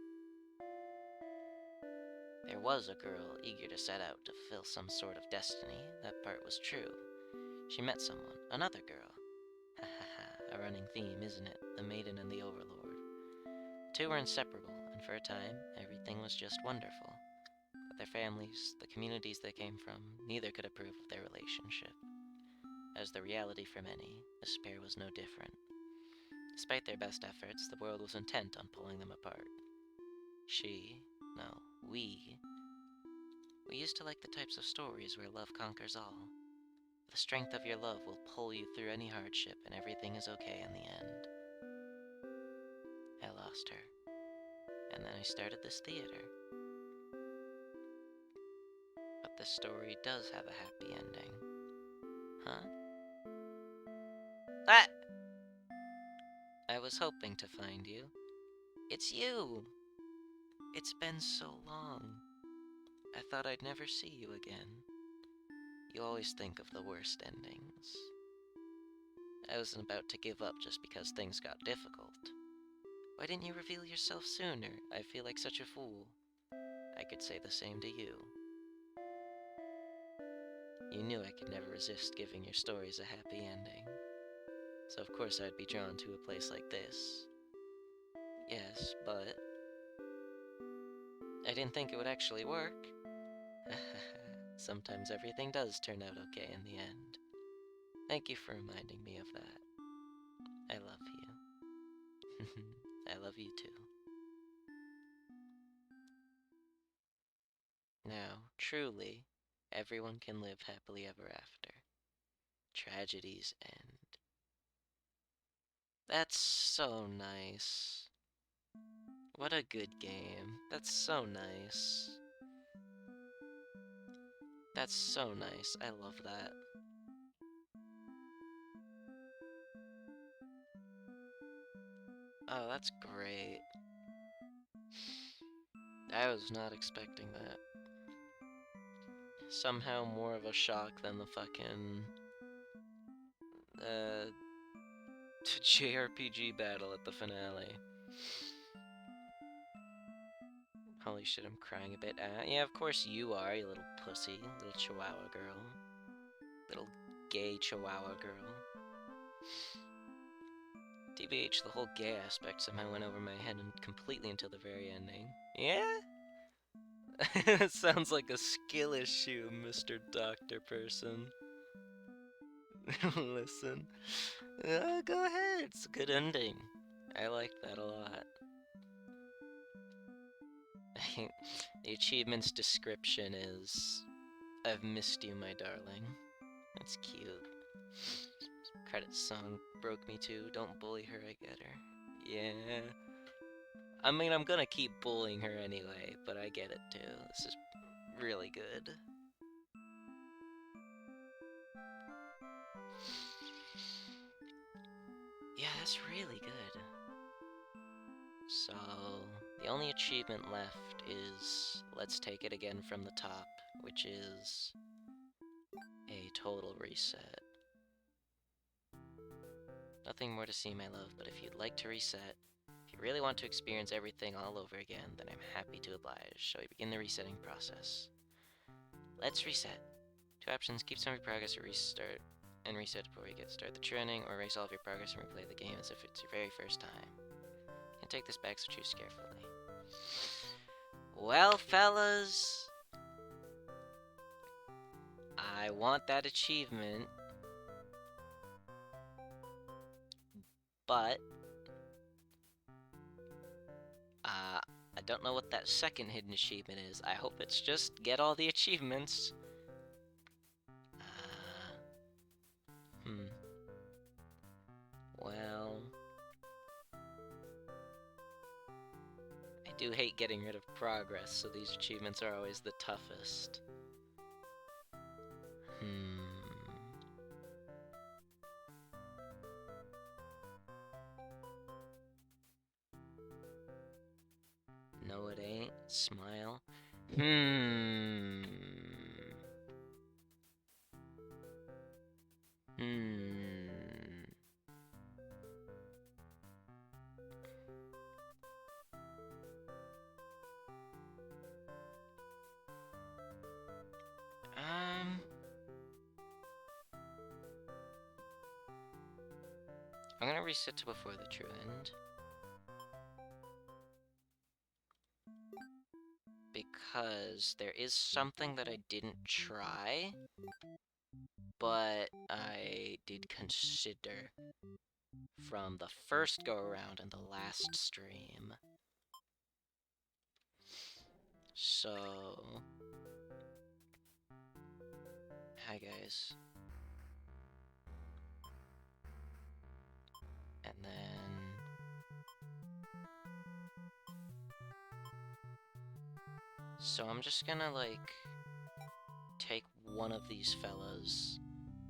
There was a girl eager to set out to fulfill some sort of destiny. That part was true. She met someone, another girl. Ha ha ha, a running theme, isn't it? The maiden and the overlord. The two were inseparable, and for a time, everything was just wonderful. But their families, the communities they came from, neither could approve of their relationship. As the reality for many, this pair was no different. Despite their best efforts, the world was intent on pulling them apart. We used to like the types of stories where love conquers all. The strength of your love will pull you through any hardship and everything is okay in the end. I lost her. And then I started this theater. But this story does have a happy ending. Huh? Ah! I was hoping to find you. It's you! It's been so long. I thought I'd never see you again. You always think of the worst endings. I wasn't about to give up just because things got difficult. Why didn't you reveal yourself sooner? I feel like such a fool. I could say the same to you. You knew I could never resist giving your stories a happy ending. So of course I'd be drawn to a place like this. Yes, but... I didn't think it would actually work. Sometimes everything does turn out okay in the end. Thank you for reminding me of that. I love you. I love you too. Now, truly, everyone can live happily ever after. Tragedies end. That's so nice. What a good game. That's so nice. That's so nice. I love that. Oh, that's great. I was not expecting that. Somehow more of a shock than the fucking uh JRPG battle at the finale. Holy shit, I'm crying a bit. Yeah, of course you are, you little pussy, little chihuahua girl. Little gay chihuahua girl. TBH, the whole gay aspect somehow went over my head and completely until the very ending. Yeah? It sounds like a skill issue, Mr. Doctor Person. Listen. Go ahead, it's a good ending. I like that a lot. The achievement's description is, I've missed you, my darling. That's cute. Credit song broke me too. Don't bully her, I get her. Yeah. I mean, I'm gonna keep bullying her anyway, but I get it too. This is really good. Yeah, that's really good. So, the only achievement left is let's take it again from the top, which is a total reset. Nothing more to see, my love, but if you'd like to reset, if you really want to experience everything all over again, then I'm happy to oblige. Shall we begin the resetting process? Let's reset. Two options, keep some of your progress or restart and reset before you get started the training, or erase all of your progress and replay the game as if it's your very first time. You can take this back, so choose carefully. Well, fellas, I want that achievement, but I don't know what that second hidden achievement is. I hope it's just get all the achievements. Hmm. Well, I do hate getting rid of progress, so these achievements are always the toughest. No, it ain't. Smile. Hmm. I'm gonna reset to before the true end. Because there is something that I didn't try, but I did consider from the first go around and the last stream. So, hi guys. And then so I'm just gonna like take one of these fellas,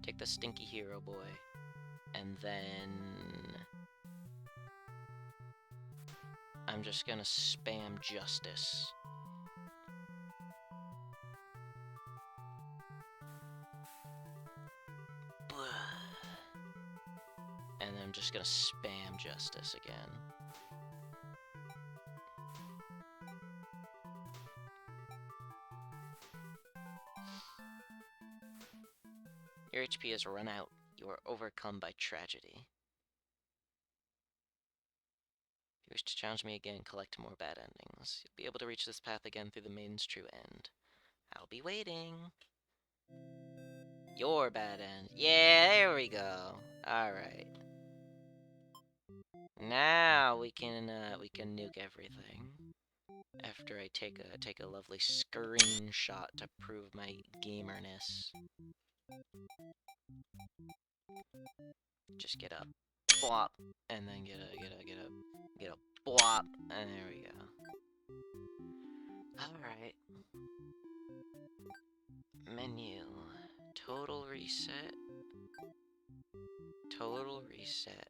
take the stinky hero boy, and then I'm just gonna spam justice. And I'm just gonna spam justice again. Your HP has run out. You are overcome by tragedy. If you wish to challenge me again, collect more bad endings. You'll be able to reach this path again through the maiden's true end. I'll be waiting. Your bad end. Yeah, there we go. Alright. Now we can nuke everything. After I take a lovely screenshot to prove my gamerness. Just get a blop, and then get a blop, and there we go. Alright. Menu. Total reset. Total reset.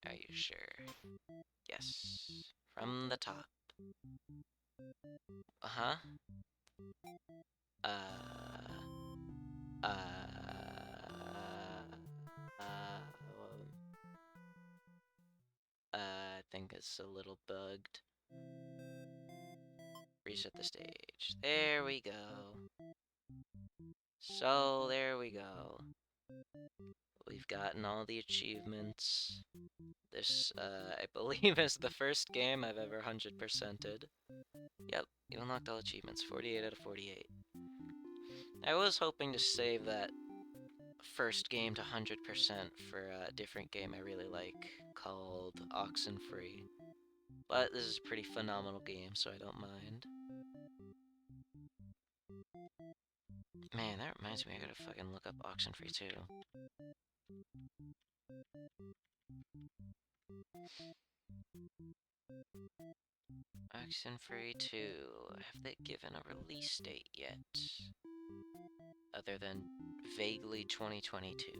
Are you sure? Yes. From the top. Uh-huh. Uh... Uh... I think it's a little bugged. Reset the stage. There we go. So, there we go. We've gotten all the achievements. This, I believe is the first game I've ever 100%ed. Yep, you unlocked all achievements, 48 out of 48. I was hoping to save that first game to 100% for a different game I really like called Oxenfree. But this is a pretty phenomenal game, so I don't mind. Man, that reminds me, I gotta fucking look up Oxenfree too. Oxenfree 2. Have they given a release date yet? Other than vaguely 2022?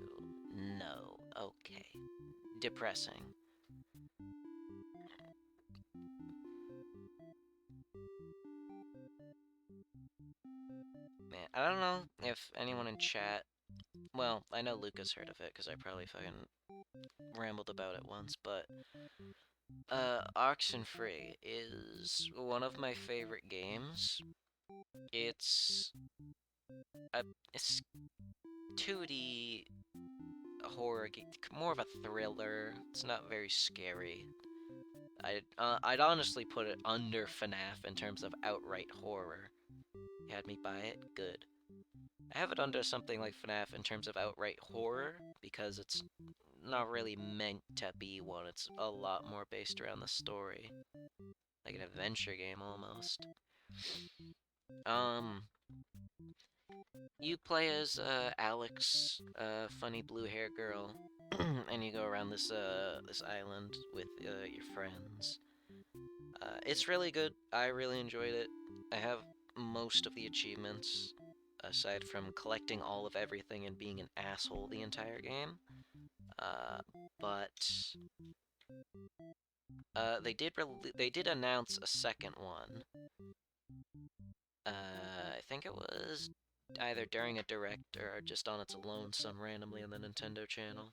No. Okay. Depressing. Man, I don't know if anyone in chat... Well, I know Luca's heard of it, because I probably fucking rambled about it once, but... Oxenfree is one of my favorite games. It's... it's 2D horror game, more of a thriller. It's not very scary. I'd honestly put it under FNAF in terms of outright horror. You had me buy it? Good. I have it under something like FNAF in terms of outright horror, because it's not really meant to be one. It's a lot more based around the story. Like an adventure game, almost. You play as, Alex, funny blue hair girl, and you go around this island with, your friends. It's really good. I really enjoyed it. I have most of the achievements, aside from collecting all of everything and being an asshole the entire game. But they did announce a second one. I think it was either during a direct or just on its lonesome randomly on the Nintendo channel.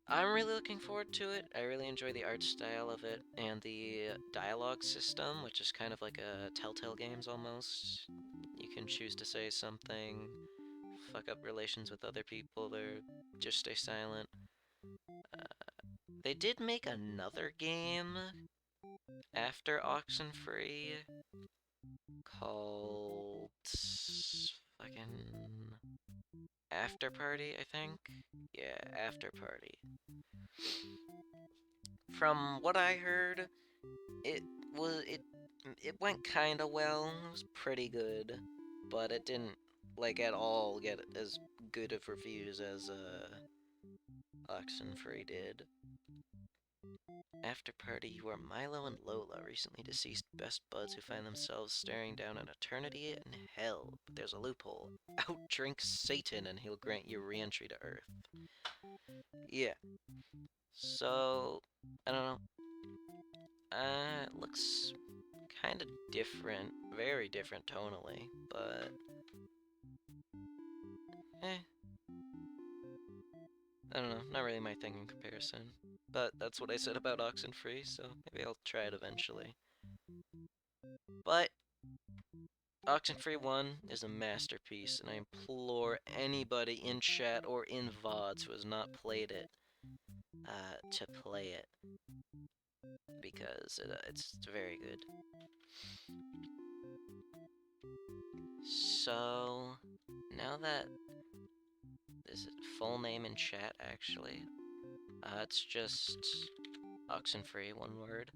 I'm really looking forward to it. I really enjoy the art style of it and the dialogue system, which is kind of like a Telltale Games almost. You can choose to say something, fuck up relations with other people, or just stay silent. They did make another game after Oxenfree called fucking After Party, I think. Yeah, After Party. From what I heard, it was it went kind of well. It was pretty good, but it didn't like at all get as good of reviews as Oxenfree did. After Party, you are Milo and Lola, recently deceased best buds who find themselves staring down an eternity in hell. But there's a loophole. Outdrink Satan and he'll grant you re-entry to Earth. Yeah. So, I don't know. It looks kind of different. Very different tonally, but... Eh. I don't know, not really my thing in comparison. But that's what I said about Oxenfree, so maybe I'll try it eventually. But Oxenfree 1 is a masterpiece, and I implore anybody in chat or in VODs who has not played it to play it, because it's very good. So, now that is it full name in chat actually? It's just Oxenfree, one word.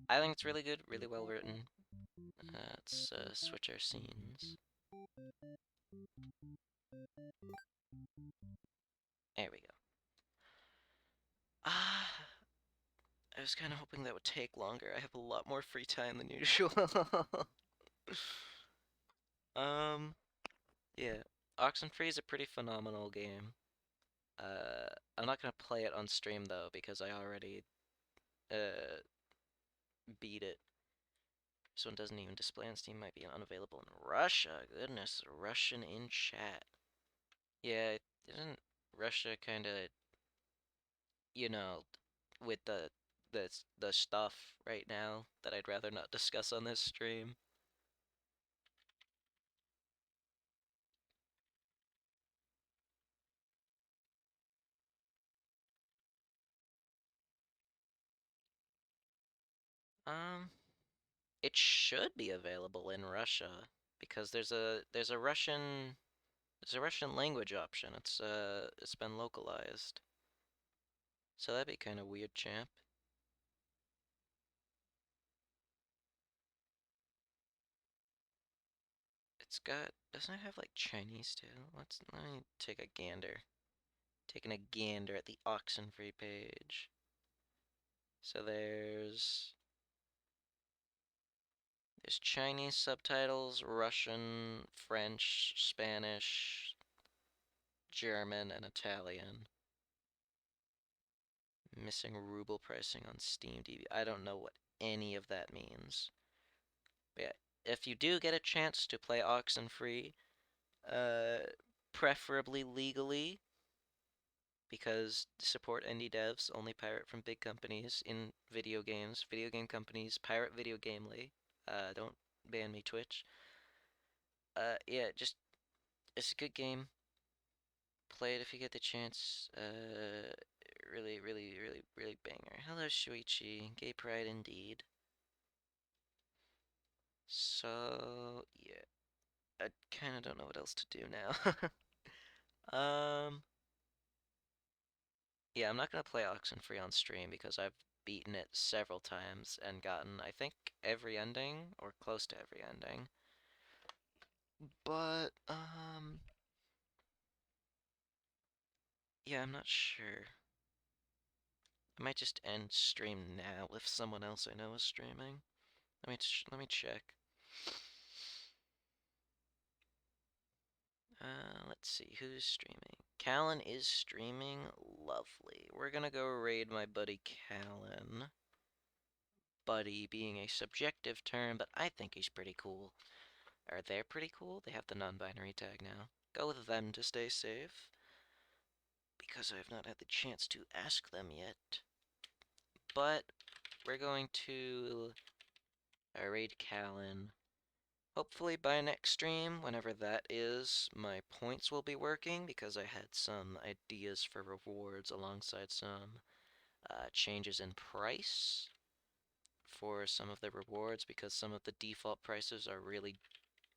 I think it's really good, really well written. Let's switch our scenes. There we go. Ah, I was kind of hoping that would take longer. I have a lot more free time than usual. um, yeah, Oxenfree is a pretty phenomenal game. I'm not gonna play it on stream though because I already uh beat it. This one doesn't even display on Steam. Might be unavailable in Russia. Goodness, Russian in chat. Yeah, isn't Russia kind of, you know, with the stuff right now that I'd rather not discuss on this stream? Um, it should be available in Russia because there's a Russian language option. It's been localized. So that'd be kind of weird, champ. Doesn't it have like Chinese too? Let me take a gander. Taking a gander at the Oxenfree page. So there's Chinese subtitles, Russian, French, Spanish, German, and Italian. Missing ruble pricing on Steam DB. I don't know what any of that means. But yeah, if you do get a chance to play Oxenfree, uh, preferably legally, because support indie devs, only pirate from big companies in video games. Video game companies pirate video gamely. Don't ban me, Twitch. Yeah, just it's a good game. Play it if you get the chance. Really, really, really, really banger. Hello, Shuichi. Gay pride indeed. So yeah, I kind of don't know what else to do now. um, yeah, I'm not gonna play Oxenfree on stream because I've beaten it several times and gotten, I think, every ending or close to every ending. But yeah, I'm not sure. I might just end stream now if someone else I know is streaming. Let me check. Let's see who's streaming. Callan is streaming. Lovely. We're gonna go raid my buddy Callan. Buddy being a subjective term, but I think he's pretty cool. Are they pretty cool? They have the non-binary tag now. Go with them to stay safe. Because I have not had the chance to ask them yet. But we're going to raid Callan. Hopefully by next stream, whenever that is, my points will be working because I had some ideas for rewards alongside some changes in price for some of the rewards because some of the default prices are really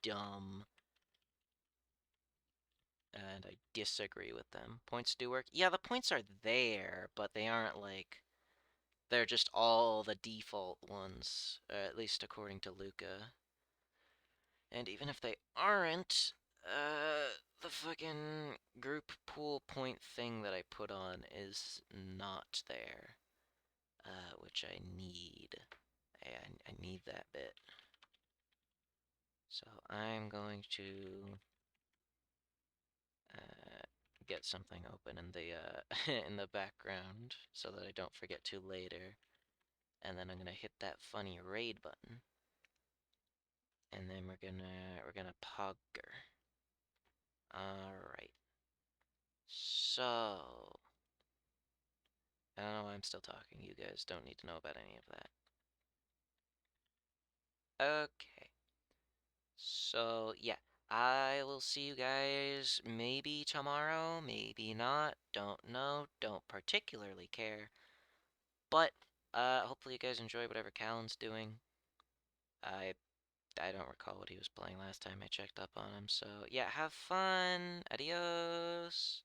dumb and I disagree with them. Points do work. Yeah, the points are there, but they aren't like they're just all the default ones, at least according to Luca. And even if they aren't, the fucking group pool point thing that I put on is not there, which I need. I need that bit. So I'm going to uh, get something open in the in the background so that I don't forget to later. And then I'm gonna hit that funny raid button. And then we're gonna pogger. Alright. So I don't know why I'm still talking. You guys don't need to know about any of that. Okay. So yeah. I will see you guys maybe tomorrow, maybe not. Don't know. Don't particularly care. But hopefully you guys enjoy whatever Callan's doing. I I don't recall what he was playing last time I checked up on him. So yeah, have fun. Adios.